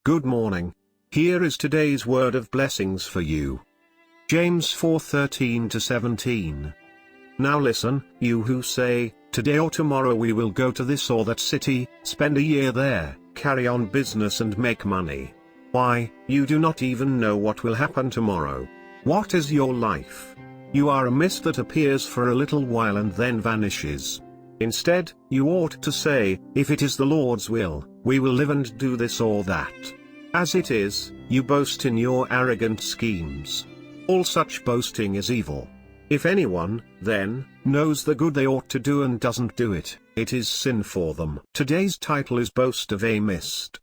Good morning. Here is today's word of blessings for you. James 4:13-17. Now listen, you who say, today or tomorrow we will go to this or that city, spend a year there, carry on business and make money. Why, you do not even know what will happen tomorrow. What is your life? You are a mist that appears for a little while and then vanishes. Instead, you ought to say, if it is the Lord's will, we will live and do this or that. As it is, you boast in your arrogant schemes. All such boasting is evil. If anyone, then, knows the good they ought to do and doesn't do it, it is sin for them. Today's title is Boast of A Mist.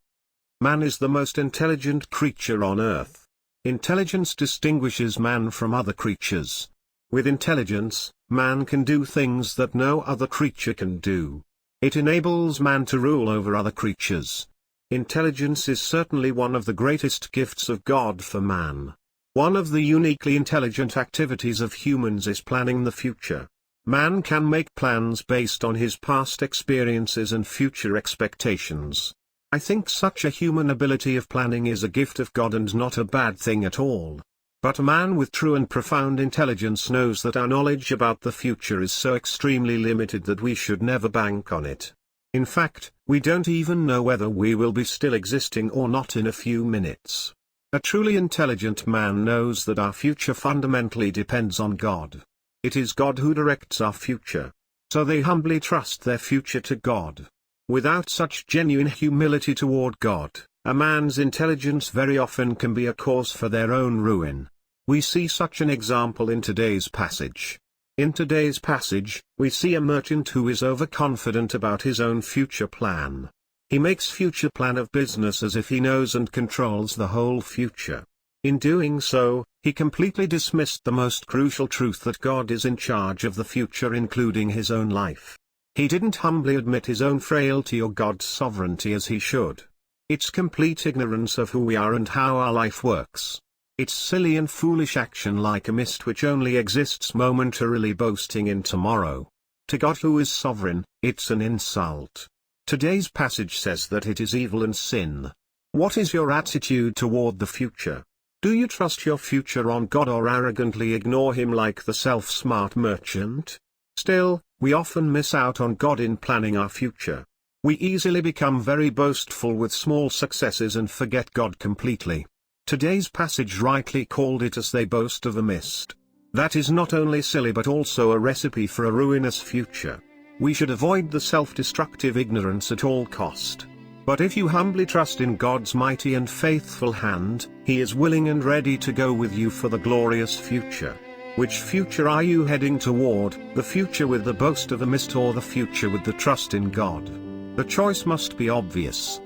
Man is the most intelligent creature on earth. Intelligence distinguishes man from other creatures. With intelligence, man can do things that no other creature can do. It enables man to rule over other creatures. Intelligence is certainly one of the greatest gifts of God for man. One of the uniquely intelligent activities of humans is planning the future. Man can make plans based on his past experiences and future expectations. I think such a human ability of planning is a gift of God and not a bad thing at all. But a man with true and profound intelligence knows that our knowledge about the future is so extremely limited that we should never bank on it. In fact, we don't even know whether we will be still existing or not in a few minutes. A truly intelligent man knows that our future fundamentally depends on God. It is God who directs our future. So they humbly trust their future to God. Without such genuine humility toward God, a man's intelligence very often can be a cause for their own ruin. We see such an example in today's passage. In today's passage, we see a merchant who is overconfident about his own future plan. He makes future plan of business as if he knows and controls the whole future. In doing so, he completely dismissed the most crucial truth that God is in charge of the future, including his own life. He didn't humbly admit his own frailty or God's sovereignty as he should. It's complete ignorance of who we are and how our life works. It's silly and foolish action like a mist which only exists momentarily, boasting in tomorrow. To God who is sovereign, it's an insult. Today's passage says that it is evil and sin. What is your attitude toward the future? Do you trust your future on God or arrogantly ignore Him like the self-smart merchant? Still, we often miss out on God in planning our future. We easily become very boastful with small successes and forget God completely. Today's passage rightly called it as they boast of a mist. That is not only silly but also a recipe for a ruinous future. We should avoid the self-destructive ignorance at all cost. But if you humbly trust in God's mighty and faithful hand, He is willing and ready to go with you for the glorious future. Which future are you heading toward, the future with the boast of a mist or the future with the trust in God? The choice must be obvious.